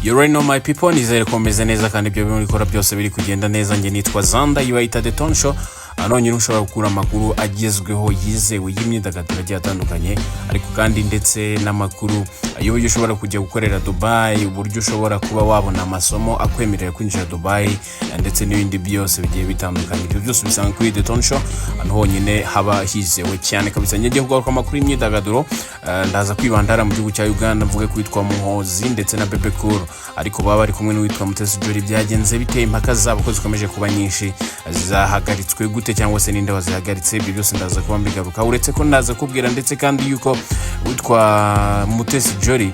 You already know my people, nizere ko meze neza kandi ibyo bimwe bikora byose biri kugenda neza. Nge nitwa Zanda, ibayita The Ton Show. Nyine ushobora gukura amakuru agezweho yizewe y'imyidagaduro agiye atandukanye, ariko kandi ndetse n'amakuru y'uburyo ushobora kujya gukorera Dubai, uburyo ushobora kuba wabona amasomo akwemerera kwinjira Dubai, ndetse n'ibindi byose bigiye bitandukanye. Ibyo byose bisanga kuri The Ton Show, hano honyine haba hizewe cyane kabisa. Ngiye kugaruka amakuru y'imyidagaduro, ndaza kwibandara mu gihugu cya Uganda, mvuge kwitwa Muhozi ndetse na Bebe Cool, ariko baba bari kumwe n'uwitwa Mutesi Jolly. Byagenze biteye impaka zabo ko zikomeje kuba nyinshi, zizahagaritswe gute cyangwa se ninde wazihagaritse? Ibyo byose ndaza kuba mbigaruka, uretse ko ndaza kubwira ndetse kandi yuko witwa Mutesi Jolly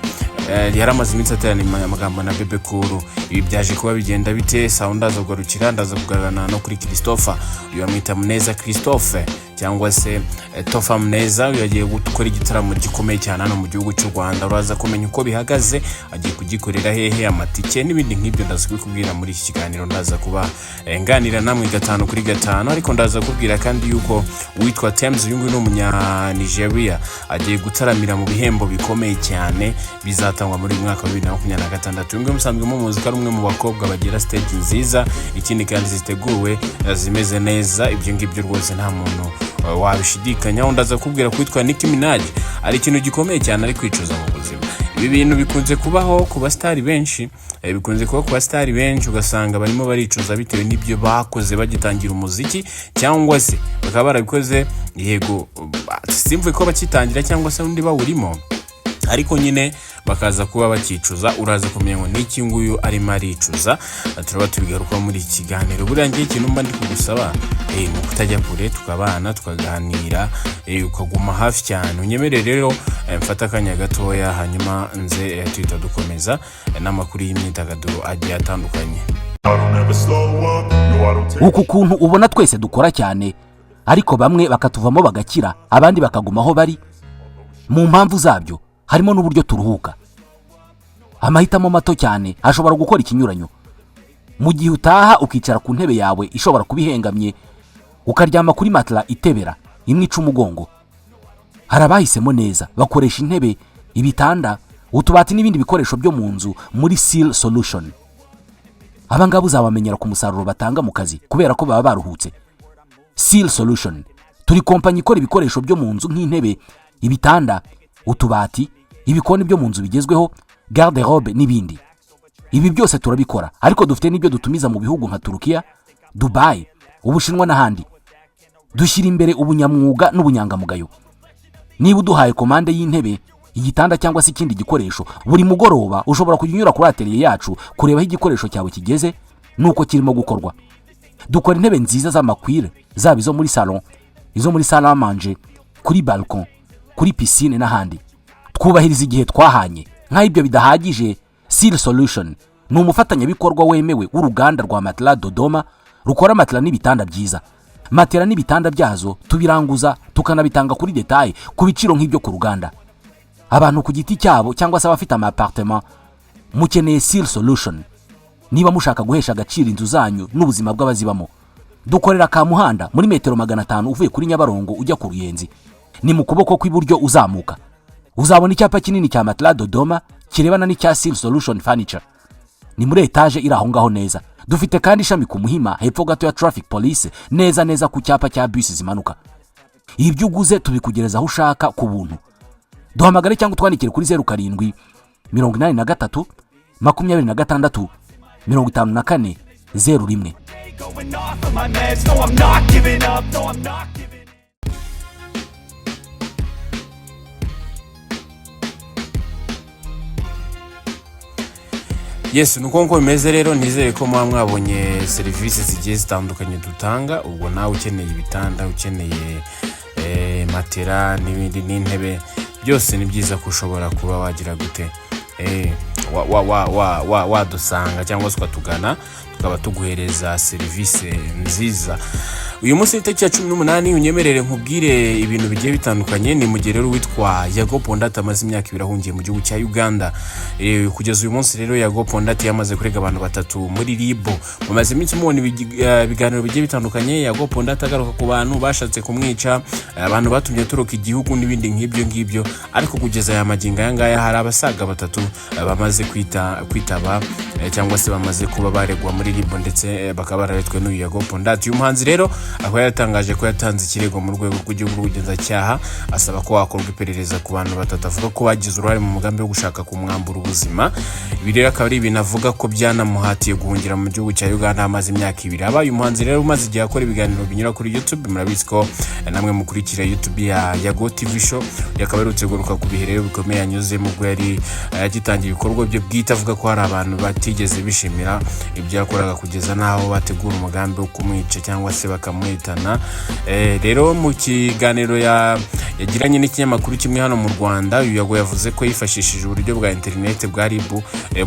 yaramaze iminsi aterana amagambo na Bebe Cool. Ibi byaje kuba bigenda bite? Sound ndaza kugarukira, ndaza kugarana no kuri Christopher, uyu amwita Muneza Christophe cyangwa se Tofa Muneza, yagiye gukora igitaramo gikomeye cyane hano mu gihugu cy'u Rwanda. Uraza kumenya uko bihagaze, agiye kugikorera hehe, amatike n'ibindi nk'ibyo ndaza kubikubwira muri iki kiganiro. Ndaza kuba nganira namwe 5 kuri 5, ariko ndaza kubwira kandi yuko witwa Tems, uyu nguyu n'umunya Nigeria, agiye gutaramira mu bihembo bikomeye cyane bizatangwa muri mwaka wa 2026. Uyu nguyu musanzwe mu muzika ari umwe mu bakobwa bagira stage nziza, ikindi kandi ziteguwe zimeze neza. Ibyo ngibyo rwose nta muntu wabishidikanya. Ndaza kubwira kwitwa Nicki Minaj ari ikintu gikomeye cyane ari kwicuza mu buzima. Ibi bintu bikunze kubaho ku bastari benshi, ugasanga barimo baricuza bitewe n'ibyo bakoze bagitangira umuziki, cyangwa se bakaba barabikoze yego simvuye ko bakitangira cyangwa se undi bawurimo, ariko nyine bakaza kuba bakicuza. Uraza kumenya ngo niki nguyu arimo aricuza, turaba tubigaruka muri iki kiganiro. Burangiye ikintu mba ndi kugusaba mu kutajya kure, tukabana tukaganira, ukaguma hafi cyane. Unyemerere rero mfata akanya gatoya, hanyuma nze tuhita dukomeza n'amakuru y'imyidagaduro agiye atandukanye. Uku kuntu ubona twese dukora cyane, ariko bamwe bakatuvamo bagakira, abandi bakagumaho bari. Mu mpamvu zabyo harimo n'uburyo turuhuka. Amahitamo mato cyane ashobora gukora ikinyuranyo. Mu gihe utaha ukicara ku ntebe yawe ishobora kubihengamye, ukaryama kuri matla itebera imwe ica umugongo. Harabahisemo neza, bakoresha intebe, ibitanda, utubati n'ibindi bikoresho byo mu nzu muri Seal Solution. Abangabo uzabamenyera ku musaruro batanga mu kazi kubera ko baba baruhutse. Seal Solution turi kompanyi ikora ibikoresho byo mu nzu nk'intebe, ibitanda, utubati, ibikoni byo mu nzu bigezweho, garde-robe n'ibindi. Ibi byose turabikora, ariko dufite n'ibyo dutumiza mu bihugu nka Turukiya, Dubai, Ubushinwa n'ahandi. Dushyira imbere ubunyamwuga n'ubunyangamugayo. Niba uduhaye komande y'intebe, igitanda cyangwa se ikindi gikoresho, buri mugoroba ushobora kunyura kuri atelier yacu kureba aho igikoresho cyawe kigeze nuko kirimo gukorwa. Dukora intebe nziza z'amakwire, zaba izo muri salon, izo muri salle à manger, kuri balcon, kuri piscine n'ahandi. Twubahiriza igihe twahanye. Nk'ibyo bidahagije, Seal Solution ni umufatanyabikorwa wemewe w'uruganda rwa Matela Dodoma rukora matela n'ibitanda byiza. Matela n'ibitanda byazo tubiranguza tukanabitanga kuri detail ku biciro nk'ibyo ku ruganda. Abantu ku giti cyabo cyangwa se abafite ama appartement, mukeneye Seal Solution. Niba mushaka guhesha agaciro inzu zanyu n'ubuzima bw'abazibamo, dukorera ka muhanda muri metero 500 uvuye kuri Nyabarongo ujya ku Ruyenzi. Ni mu kuboko kw'iburyo uzamuka, uzabona icyapa kinini cya Matela Dodoma kirebana n'icya Seal Solution Furniture. Ni muri etage iri aho ngaho neza. Dufite kandi ishami ku Muhima hepfo gato ya Traffic Police, neza ku cyapa cya bus zimanuka. Ibyo uguze tubikugereza aho ushaka ku buntu. Duhamagare cyangwa twandikire kuri 07 83 26 54 01. Yes, nuko bimeze rero. Nizere ko mwabonye service zigiye zitandukanye dutanga. Ubwo nawe ukeneye ibitanda, ukeneye matera n'ibindi n'intebe, byose ni byiza ko ushobora kuba wagira gute wadusanga cyangwa se ukatugana tukaba tuguhereza serivisi nziza. Uyu munsi itariki ya 18 unyemerere nkubwire ibintu bigiye bitandukanye. Ni mu gihe rero witwa Yago Pondati amaze imyaka 2 ahungiye mu gihugu cya Uganda. Kugeza uyu munsi rero Yago Pondati yamaze kurega abantu 3 muri ribo. Mumaze iminsi mubona ibiganiro bigiye bitandukanye, Yago Pondati agaruka ku bantu bashatse kumwica, abantu batumye turoka igihugu n'ibindi nk'ibyo, ariko kugeza aya magingo yangaya hari abasaga 3 bamaze kwitaba cyangwa se bamaze kuba baregwa muri ribo, ndetse bakaba bararetwe n'uyu Yago Pondati. Uyu muhanzi rero aho yatangaje ko yatanze ikirego mu rwego rw'igihugu rw'ubugenzacyaha asaba ko hakorwa iperereza ku bantu 3 avuga ko bagize uruhare mu mugambi wo gushaka kumwambura ubuzima. Ibi rero akaba ari ibintu avuga ko byanamuhatiye guhungira mu gihugu cya Uganda amaze imyaka 2. Abaye umuhanzi rero umaze igihe akora ibiganiro binyura kuri YouTube, murabizi ko namwe mukurikira YouTube ya Yago TV show, yakaba yarutse guruka ku bihe rero bikomeye anyuze mu bwo yari yagitangiye ibikorwa bye bwite, avuga ko hari abantu batigeze bishimira ibyo yakoraga kugeza naho bategura umugambi wo kumwica cyangwa se bakamwitana. Rero mu kiganiro yagiranye n'ikinyamakuru kimwe hano mu Rwanda, uyu Yago yavuze ko yifashishije uburyo bwa internet bwa ribu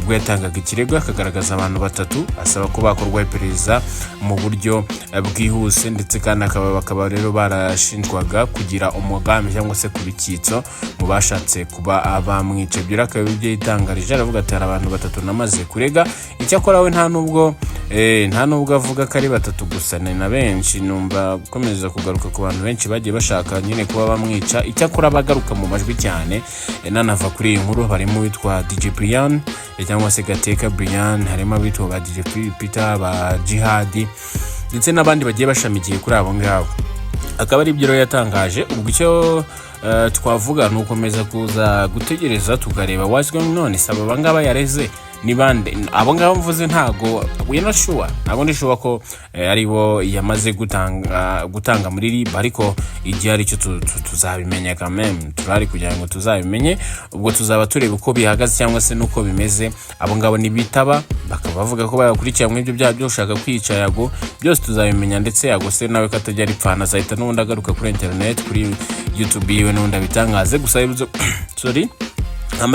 bwo yatangaga ikirego, akagaragaza abantu 3 asaba ko bakorwa iperereza mu buryo bwihuse, ndetse kandi bakaba rero barashinjwaga kugira umugambi cyangwa se kubikitso mu bashatse kuba abamwica. Byo akaba ibyo yitangarije, aravuga ati hari abantu 3 namaze kurega. Icyakora we nta nubwo avuga ko ari 3 gusa, ni na benshi. Numva gukomeza kugaruka ku bantu benshi bagiye bashaka nyine kuba bamwica. Icyakora bagaruka mu majwi cyane nanava kuri iyi nkuru, harimo witwa DJ Brian cyangwa se Gateka Brian, harimo abitwa ba DJ Peter, ba Jihad, ndetse n'abandi bagiye bashamikiye kuri abo ngabo. Akaba ari ibyo rero yatangaje. Ubwo icyo twavuga nukomeza kuza gutegereza tukareba what's going on. Saba bangaba yareze ni bande abo ngabo mvuze, ntago we not sure, ntago ndishuwa ko aribo yamaze gutanga muri riba, ariko igihe ari cyo tuzabimenya kameme, turari kugira ngo tuzabimenye. Ubwo tuzaba tureba uko bihagaze cyangwa se nuko bimeze. Abo ngabo nibitaba bakaba bavuga ko bayakurikira mu ibyo bya byo ushaka kwica Yago, byose tuzabimenya. Ndetse Yago se nawe katajya ripfana azahita n'ubundi agaruka kuri internet, kuri YouTube yiwe n'ubundi abitangaze. Gusa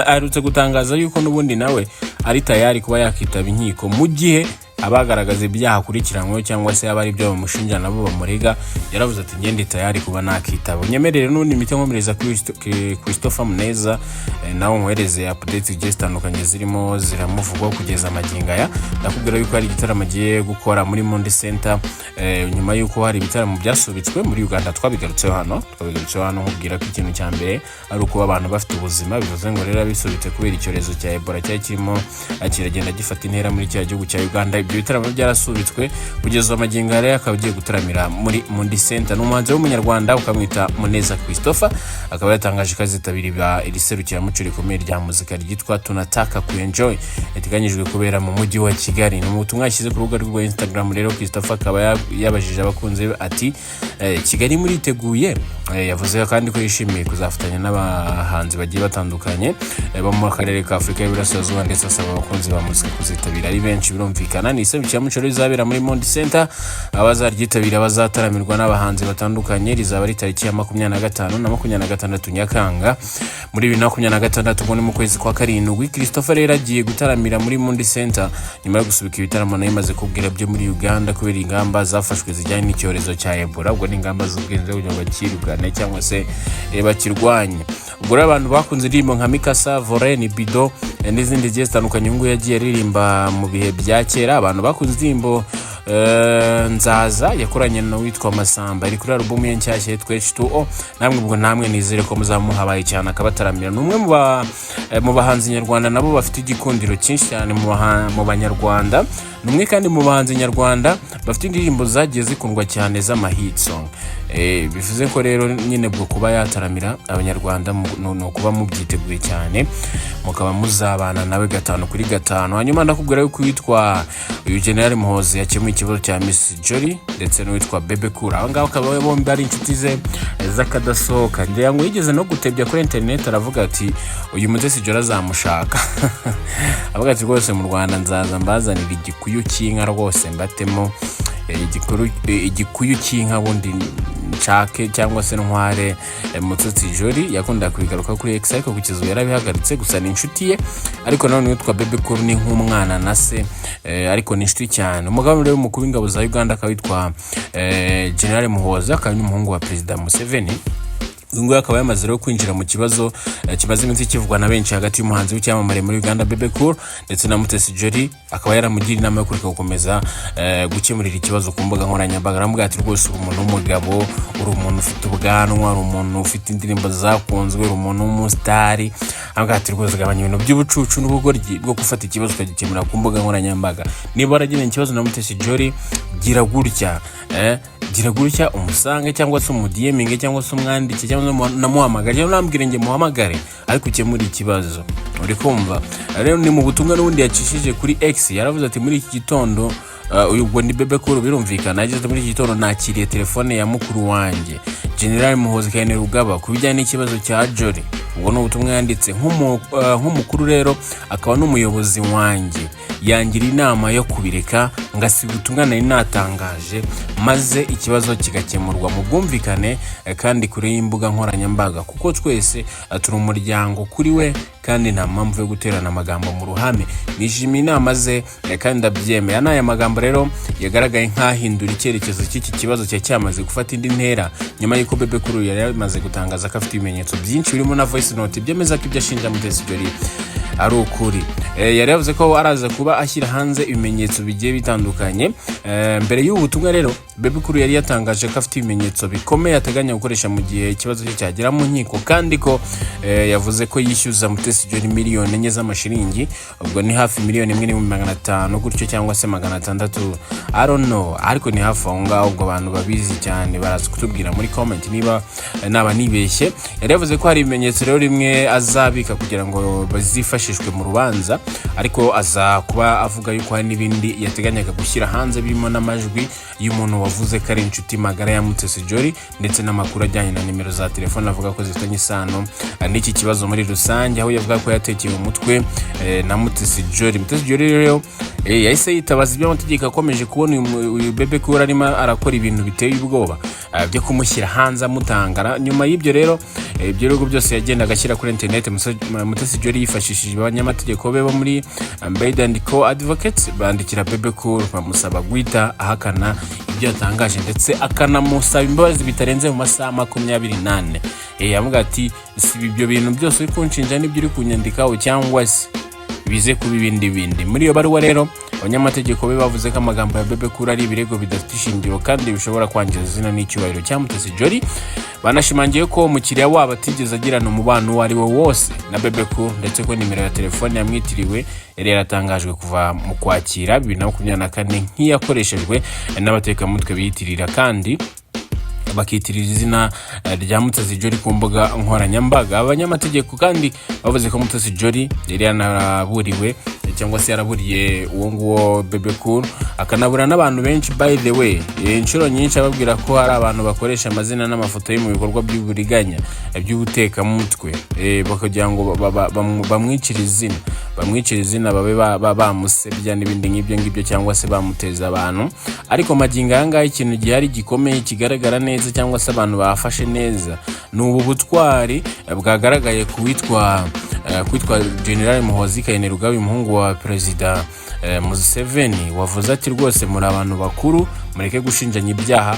aherutse gutangaza yuko n'ubundi nawe ari tayari kuba yakitaba inkiko mu gihe abagaragaza ibyaha akurikiranyweho cyangwa se abari byo bamushinja nabo bamurega. Yaravuze ati ngende tayari kuba nakitaba. Nyemerere n'undi mite nkomereza Christopher Muneza nawe nkohereze updates zigiye zitandukanye zirimo ziramuvugwa kugeza magingo aya. Ndakubwira yuko hari igitaramo agiye gukora muri Monde Center, nyuma yuko hari ibitaramo byasubitswe muri Uganda. Twabigarutseho hano nkubwira ko ikintu cya mbere ari uko abantu bafite ubuzima, bivuze ngo rero bisubitse kubera icyorezo cya Ebola cyari kirimo kiragenda gifata intera muri cya gihugu cya Uganda. Ibyo bitaramo byarasubitswe kugeza amagingo rero akaba agiye gutaramira muri Monde Center. N'umuhanzi w'umunyarwanda ukamwita Muneza Christopher, akaba yatangaje kazitabira iri serukiramuco rikomeye rya muzika ryitwa Tunataka Kuenjoy, yateganyijwe kubera mu mujyi wa Kigali. Ni ubutumwa yashyize ku rubuga rwa Instagram. Rero Christopher akaba yabajije abakunzi be ati Kigali muriteguye. Yavuze kandi ko yishimiye kuzafatanya n'abahanzi bagiye batandukanye bo mu karere ka Afurika y'Iburasirazuba, ndetse asaba abakunzi ba muzika kuzitabira ari benshi. Birumvikana ni serukiramuco rizabera muri Monde Center. Abazaryitabira bazataramirwa n'abahanzi batandukanye. Rizaba ari tariki ya 25 na 26 Nyakanga muri 2026, ubwo ni mu kwezi kwa 7. Christopher rero agiye gutaramira muri Monde Center nyuma yo gusubika ibitaramo nayo imaze kubwira byo muri Uganda kubera ingamba zafashwe zijyanye n'icyorezo cya Ebola. Ubwo ni ingamba z'ubwirinzi kugira ngo bakirugane cyangwa se bakirwanye. Ubwo abantu bakunze indirimbo nka Mikasa, Voreni, Bido n'izindi zigiye zitandukanye ngo yagiye aririmba mu bihe bya kera. Abantu bakunze indirimbo Nzaza yakoranye no witwa Masamba iri kuri album ye nshyashya yitwa H2O. namwe nizere ko muzamuhabaye cyane akabataramira. Numwe mu bahanzi nyarwanda nabo bafite igikundiro cyinshi cyane mu banyarwanda. Numwe kandi mu bahanzi nyarwanda bafite indirimbo zagiye zikundwa cyane z'amahit song. Bivuze ko rero nyine bwo kuba yataramira abanyarwanda no kuba mubyiteguye cyane, mukaba muzabana nawe 5 kuri 5. Hanyuma ndakubwira yuko witwa uyu General Muhozi yakemuye ikibazo cya Miss Jolly ndetse n'uwitwa Bebe Cool. Aba ngabo akaba bombi ari inshuti ze z'akadasohoka. Ngira ngo yigeze no gutebya kuri internet, aravuga ati uyu Mutesi Jolly azamushaka. Avuga ati rwose mu Rwanda nzaza mbazanira igikuyu cy'inka rwose mbatemo igikuyu cy'inka bundi Nshake cyangwa se Ntware Mutesi Jolly yakunda kubigaruka kuri X, ariko kukizo yarabihagaritse. Gusa ni inshuti ye, ariko none witwa Bebe Cool ni nk'umwana na se, ariko ni inshuti cyane. Umugabo rero mukuru w'ingabo za Uganda akawitwa General Muhoozi, akaba n'umuhungu wa Perezida Museveni. Ngo akaba yamaze rero kwinjira mu kibazo kimaze iminsi kivugwa na benshi hagati y'umuhanzi w'icyamamare muri Uganda Bebe Cool ndetse na Mutesi Jolly. Akaba yaramugira inama yo kureka gukomeza gukemurira ikibazo ku mbuga nkoranyambaga. Aramubwira ati rwose uri umuntu w'umugabo, uri umuntu ufite ubwanwa, uri umuntu ufite indirimbo zakunzwe, uri umuntu w'umusitari. Aramubwira ati rwose gabanya ibintu by'ubucucu n'ubugoryi bwo gufata ikibazo ukagikemura ku mbuga nkoranyambaga. Niba waragiranye ikibazo na Mutesi Jolly, gira gutya umusange cyangwa se umuDMing cyangwa se umwandike cyangwa namuhamagare cyangwa nambwire nge muhamagare, ariko ukemura ikibazo. Uri kumva rero ni mu butumwa n'ubundi yacishije kuri X, yaravuze ati muri iki gitondo ubwo ni Bebe Cool birumvikana, ageze muri iki gitondo nakiriye telefone ya mukuru wanjye General Muhoozi Kainerugaba ku bijyanye n'ikibazo cya Jolly. Ubwo ni ubutumwa yanditse nk'umukuru rero akaba n'umuyobozi wanjye, yangira inama yo kubireka ngasiga ubutumwa nari natangaje, maze ikibazo kigakemurwa mu bwumvikane kandi kure y'imbuga nkoranyambaga, kuko twese turi umuryango kuri we kandi nta mpamvu yo guterana amagambo mu ruhame. Nishimiye inama ze kandi ndabyemera. N'aya magambo rero yagaragaye nk'ahindura icyerekezo cy'iki kibazo cyamaze gufata indi ntera nyuma y'uko Bebe Cool yari yamaze gutangaza ko afite ibimenyetso byinshi birimo na voice note byemeza ko ibyo ashinja Mutesi Jolly ari ukuri. Yari yavuze ko araza kuba ashyira hanze ibimenyetso bigiye bitandukanye. Mbere y'ubu butumwa rero Bebe Cool yari yatangaje ko afite ibimenyetso bikomeye ateganya gukoresha mu gihe ikibazo cye cyagera mu nkiko, kandi ko yavuze ko yishyuza Mutesi Jolly miliyoni 4 z'amashiringi, ubwo ni hafi miliyoni 1,500 gutyo cyangwa se 600, I don't know, ariko ni hafi aho ngaho. Ubwo abantu babizi cyane baraza kutubwira muri comment niba naba nibeshye. Yari yavuze ko hari ibimenyetso rero rimwe azabika kugira ngo bazifashishwe mu rubanza, ariko aza kuba avuga yuko hari n'ibindi yateganyaga gushyira hanze birimo n'amajwi y'umuntu wavuze ko ari inshuti magara ya Mutesi Jolly ndetse n'amakuru ajyanye na nimero za telefone avuga ko zifitanye isano n'iki kibazo muri rusange, aho yavuga ko yatekeye umutwe na Mutesi Jolly. Mutesi Jolly rero yahise yitabaza iby'amategeko, akomeje kubona uyu Bebe Cool arimo arakora ibintu biteye ubwoba byo kumushyira hanze amutangara. Nyuma y'ibyo rero ibyo rugo byose yagenda agashyira kuri internet, Mutesi Jolly yifashishije abanyamategeko be bo muri Mbeda & Co Advocates bandikira Bebe Cool bamusaba guhita ahakana ibyo yatangaje ndetse akanamusaba imbabazi bitarenze mu masaha 24. Yavuga ati si ibyo bintu byose uri kunshinja n'ibyo uri kunyandikaho cyangwa se bize kuba ibindi. Muri iyo baruwa rero abanyamategeko be bavuze ko amagambo ya Bebe Cool ari ibirego bidafite ishingiro kandi bishobora kwangiza izina n'icyubahiro cya Mutesi Jolly. Banashimangiye ko umukiriya wabo atigeze agirana umubano uwo ari wo wose na Bebe Cool, ndetse ko nimero ya telefone yamwitiriwe yari yaratangajwe kuva mu Kwakira 2024 nk'iyakoreshejwe n'abatekamutwe biyitirira kandi bakitirira izina rya Mutesi Jolly ku mbuga nkoranyambaga. Abanyamategeko kandi bavuze ko Mutesi Jolly yari yanaburiwe cyangwa se yaraburiye uwo nguwo Bebe Cool, akanabura n'abantu benshi. By the way, inshuro nyinshi ababwira ko hari abantu bakoresha amazina n'amafoto yo mu bikorwa by'uburiganya by'ubutekamutwe bakagira ngo bamwicira izina babe bamusebya n'ibindi nk'ibyo cyangwa se bamuteza abantu. Ariko magingo aya ngaya ikintu gihari gikomeye kigaragara neza cyangwa se abantu bafashe neza ni ubu butwari bwagaragaye kwitwa General Muhoozi Kainerugaba, umuhungu wa Perezida Museveni, wavuze ati rwose muri abantu bakuru mureke gushinjanya ibyaha.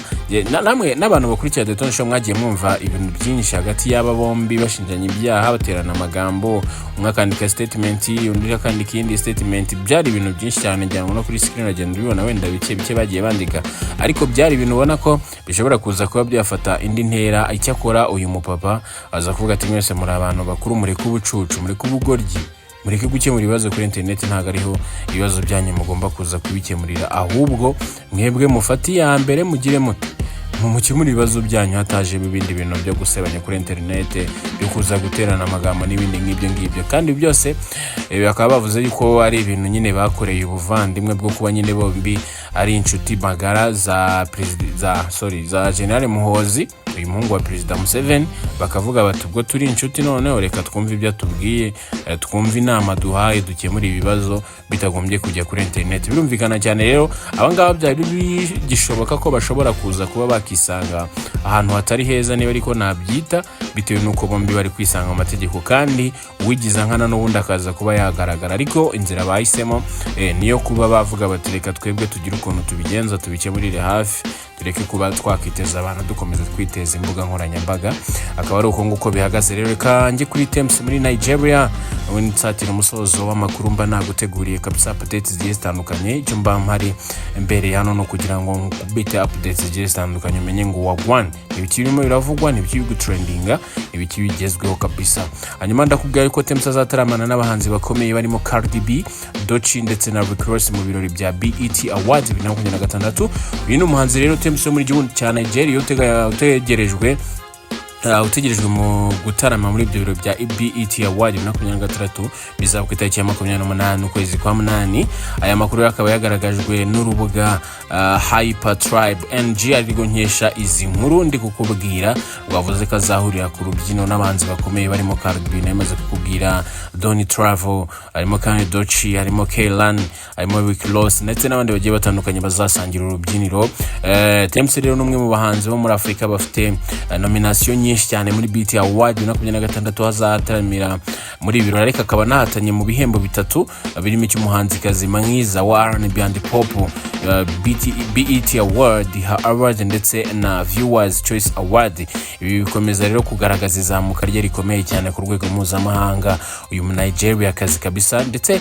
Namwe n'abantu bakurikira The Tone Show mwagiye mwumva ibintu byinshi hagati y'aba bombi bashinjanya ibyaha, baterana amagambo, umwe akandika statement undi akandika indi statement. Byari ibintu byinshi cyane njyango no kuri screen agenda ubibona, wenda bike bagiye bandika, ariko byari ibintu ubona ko bishobora kuza kuba byafata indi ntera. Icyakora uyu mupapa aza kuvuga ati mwese muri abantu bakuru mureke ubucucu, mureke ubugoryi, mureke gukemura ibibazo kuri internet. Ntago ariho ibibazo byanyu mugomba kuza kubikemurira, ahubwo mwebwe mufati ya mbere mugire muti mukemura ibibazo byanyu hataje ibindi bintu byo gusebanya kuri internet byo kuza guterana amagambo n'ibindi nk'ibyo. Kandi byose bakaba bavuze yuko ari ibintu nyine bakoreye ubuvandimwe bwo kuba nyine bombi ari inshuti magara za General Muhoozi uyu muhungu wa Perezida Museveni, bakavuga bati ubwo turi inshuti noneho reka twumve ibyo atubwiye, twumve inama duhaye dukemura ibibazo bitagombye kujya kuri internet. Birumvikana cyane rero abangaba byari bigishoboka ko bashobora kuza kuba bakisanga ahantu hatari heza, niba ariko nabyita, bitewe nuko bombi bari kwisanga mu mategeko, kandi uwigiza nkana n'ubundi akaza kuba yagaragara. Ariko inzira bahisemo niyo kuba bavuga bati reka twebwe tugire ukuntu tubigenza, tubikemurire hafi, tureke kuba twakiteza abantu dukomeza twiteza imbuga nkoranyambaga. Akaba ari uko nguko bihagaze rero. Reka njye kuri Thames muri Nigeria, ubundi nsatira umusozo w'amakuru mba naguteguriye kabisa, updates zigiye zitandukanye. Icyo mba mpari imbere hano no kugira ngo nkubite updates zigiye zitandukanye, umenye ngo wagwan ibiki birimo biravugwa, n'ibiki biri gutrendinga, ibiki bigezweho kabisa. Hanyuma ndakubwira ko Thames azataramana n'abahanzi bakomeye barimo Cardi B, Doechii ndetse na Rick Ross mu birori bya BET Awards 2026. Uyu ni umuhanzi rero Thames muri gihugu cya Nigeria utegerejwe mu gutarama muri ibyo biro bya BET Award 2026, bizaba ku itariki ya 28 ukwezi kwa munani. Aya makuru akaba yagaragajwe n'urubuga Hypertribe NG, ariko nkesha izi nkuru ndi kukubwira. Bavuze ko azahurira ku rubyino n'abanzi bakomeye barimo Cardi B, namaze kukubwira Donny Travel, harimo kandi Doechii, harimo Kaylan, harimo Rick Ross ndetse n'abandi bagiye batandukanye bazasangira urubyiniro. Thames rero n'umwe mu bahanzi bo muri Afrika bafite nomination nyinshi cyane muri BET Award 2026, hazataramira muri ibiro, ariko akaba nahatanye mu bihembo bitatu birimo icy'umuhanzikazi mwiza wa R&B and Pop, BET Award ndetse na Viewers Choice Award. Ibi bikomeza rero kugaragaza izamuka rye rikomeye cyane ku rwego mpuzamahanga uyu mu Nigeria kazi kabisa. Ndetse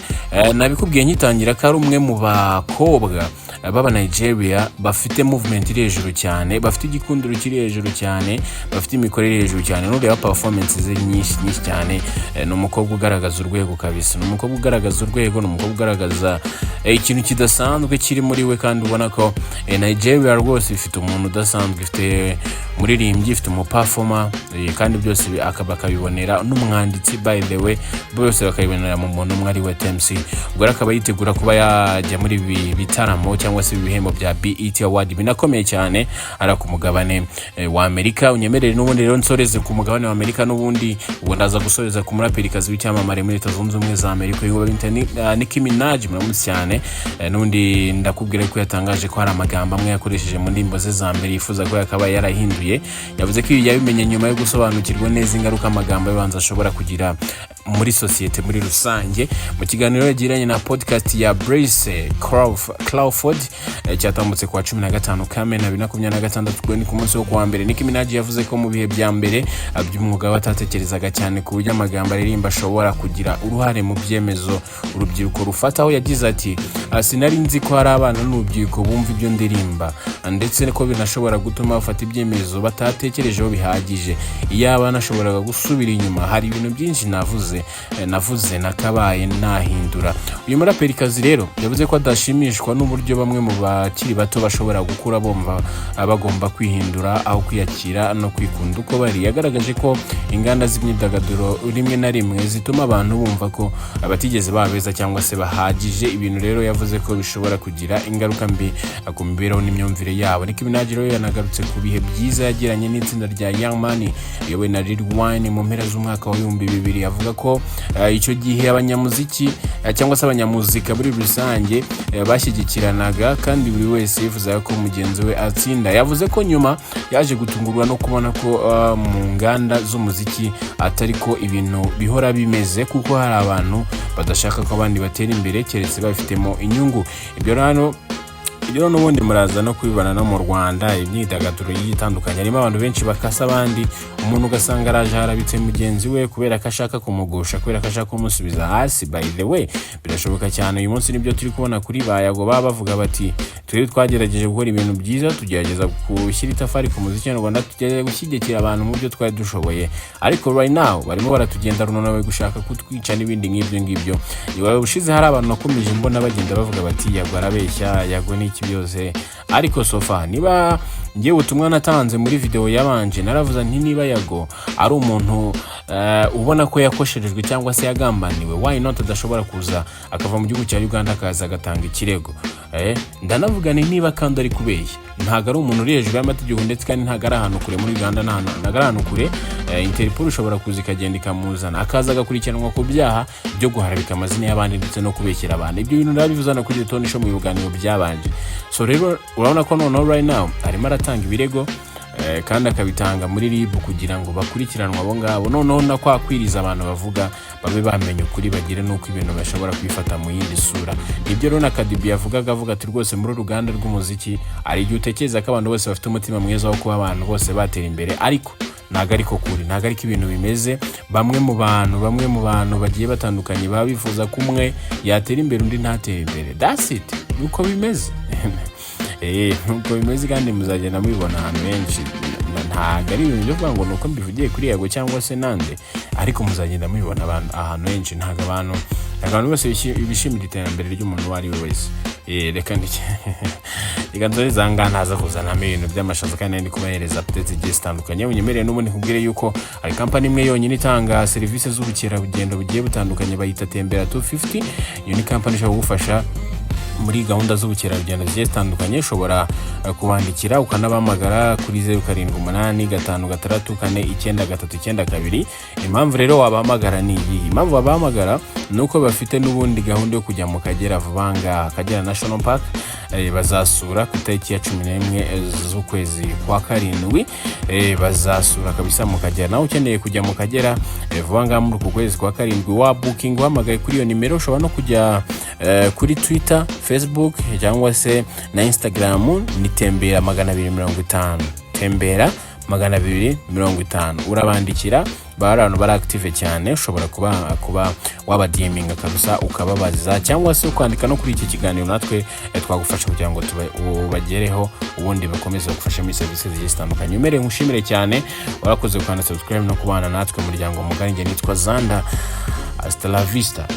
nabikubwiye nyitangira ko ari umwe mu bakobwa baba Nigeria bafite movement iri hejuru cyane, bafite igikundiro kiri hejuru cyane, bafite imikorere hejuru cyane, n'ureba performance ze nyinshi cyane. Ni umukobwa ugaragaza urwego kabisa, ni umukobwa ugaragaza urwego, ni umukobwa ugaragaza ikintu kidasanzwe kiri muri we, kandi ubona ko Nigeria rwose ifite umuntu udasanzwe, ifite muririmbyi, ifite umuperformer, kandi byose akabibonera n'umwanditsi, by the way bose bakabibonera mu muntu umwe ari we Thames. Ubwo akaba yitegura kuba yajya muri bitaramo cyangwa se ibihembo bya BET Award binakomeye cyane ara ku mugabane wa Amerika. Unyemerere n'ubundi rero nsoreze ku mugabane wa Amerika, n'ubundi ubu ndaza gusoreza ku muraperikazi w'icyamamare muri Leta Zunze Ubumwe za Amerika Nicki Minaj. Muramutse cyane, n'ubundi ndakubwira ko yatangaje ko hari amagambo amwe yakoresheje mu ndimbo ze za mbere yifuza ko yakaba yarahinduye. Yavuze ko ibi yabimenye nyuma yo gusobanukirwa neza ingaruka amagambo y'abanza ashobora kugira muri societe muri rusange. Mu kiganiro yagiranye na podcast ya Brace Crawford cyatambutse kwa 15 Kamena 2026, ni ku munsi wo kuwa mbere, Nicki Minaj yavuze ko mu bihe bya mbere by'umwuga batatekerezaga cyane ku buryo amagambo aririmba ashobora kugira uruhare mu byemezo urubyiruko rufata. Aho yagize ati, sinari nzi ko hari abana n'urubyiruko bumva ibyo ndirimba, ndetse ko binashobora gutuma bafata ibyemezo batatekerejeho bihagije. Iyo abana ashoboraga gusubira inyuma, hari ibintu byinshi navuze nakabaye nahindura. Uyu muraperikazi rero yavuze ko adashimishwa n'uburyo bamwe mu bakiri bato bashobora gukura bomba bagomba kwihindura aho kwiyakira no kwikunda uko bari. Yagaragaje ko inganda z'imyidagaduro rimwe na rimwe zituma abantu bumva ko abatigeze babeza cyangwa se bahagije. Ibintu rero yavuze ko bishobora kugira ingaruka mbi ku mibereho n'imyumvire yabo. Nicki Minaj rero yanagarutse ku bihe byiza yagiranye n'itsinda rya Young Money yewe na Lil Wayne mu mpera z'umwaka wa 2000. Avuga ko icyo gihe abanyamuziki cyangwa se abanyamuzika muri rusange bashyigikiranaga, kandi buri wese yifuzaga ko mugenzi we atsinda. Yavuze ko nyuma yaje gutungurwa no kubona ko mu nganda z'umuziki atari ko ibintu bihora bimeze, kuko hari abantu badashaka ko abandi batera imbere keretse babifitemo inyungu. Ibyo n'ubundi muraza no kwibana no mu Rwanda, imyidagaduro yitandukanye, harimo abantu benshi bakasa abandi, umuntu ugasanga araje harabitse mugenzi we kubera ko ashaka kumugusha, kubera ko ashaka kumusubiza hasi. By the way birashoboka cyane uyu munsi, nibyo turi kubona kuri Bayago, bavuga bati twagerageje gukora ibintu byiza, tugerageza gushyira itafari ku muziki nyarwanda, tugerageza gushyigikira abantu mu byo twari dushoboye, ariko right now barimo baratugenda runonawe gushaka kutwica n'ibindi ngibyo. Iwawe ushize hari abantu nakomeje mbona bagenda bavuga bati Yago arabeshya, Yago ni iki byose, ariko sofa niba ngiye ubutumwa natanze muri video yabanje naravuze nti niba Yago ari umuntu ubona ko yakosherejwe cyangwa se yagambaniwe, why not adashobora kuza akava mu gihugu cya Uganda akaza agatanga ikirego. Ndanavuga niba kandi ari kubeshya, ntago ari umuntu uri hejuru y'amategeko ndetse kandi ntago ari ahantu kure muri Uganda, ntago ari ahantu kure. Interpol ushobora kuza ikagenda ikamuzana akaza agakurikiranwa ku byaha byo guharabika amazina y'abandi ndetse no kubekera abantu. Ibyo bintu ndabivuzana kuri The Tony Show mu biganiro byabanje. So rero urabona ko noneho right now arimo aratanga ibirego kandi akabitanga muri RIB kugira ngo bakurikiranwe abo ngabo, noneho na kwakwiriza abantu bavuga babe bamenye ukuri bagire nuko ibintu bashobora kwifata mu yindi sura. Ibyo rero na Kadibi yavugaga avuga ati rwose muri Uganda rw'umuziki ari igihe utekereza ko abantu bose bafite umutima mwiza wo kuba abantu bose batera imbere, ariko ntago ariko kuri, ntago ariko ibintu bimeze. Bamwe mu bantu bagiye batandukanye baba bifuza ko umwe yatera imbere undi ntatera imbere. That's it, nuko bimeze. Nuko bimeze kandi muzagenda mubibona ahantu henshi. Ntago ari ibintu byo kuvuga ngo nuko mbivugiye kuri Yago cyangwa se nande, ariko muzagenda mubibona ahantu henshi. Ntago abantu bose bishimira iterambere ry'umuntu wari we wese. Reka nzore zanga ntaza kuzana ibintu by'amashaza kandi ndi kubahereza updates zigiye zitandukanye. Unyemereye n'ubundi kubwire yuko ari company imwe yonyine itanga serivisi z'ubukerarugendo bugiye butandukanye, bayita Tembera 250. Iyo ni company ishobora kugufasha muri gahunda z'ubukerarugendo zigiye zitandukanye. Ushobora kubandikira ukanabamagara kuri 0786634992. Impamvu rero wabahamagara ni iyi. Impamvu wabahamagara nuko bafite n'ubundi gahunda yo kujya mu Kagera vuba ngaha. Akagera National Park bazasura ku itariki ya 11 z'ukwezi kwa karindwi. Bazasura kabisa mu Kagera. Nawe ukeneye kujya mu Kagera vuba ngaha muri uku kwezi kwa karindwi, wa booking uhamagaye kuri iyo nimero. Ushobora no kujya kuri Twitter, Facebook cyangwa se na Instagram ni Tembera 250. Tembera 250 urabandikira. Abantu bari active cyane, ushobora kuba waba DMing kabisa ukababaza cyangwa se ukandika no kuri iki kiganiro, natwe twagufasha kugira ngo tubagereho ubundi bakomeze gufasha muri services zigiye zitandukanye. Umere nkushimire cyane, warakoze gukanda subscribe no kubana natwe mu muryango mugari. Nge nitwa Zanda. Hasta la vista.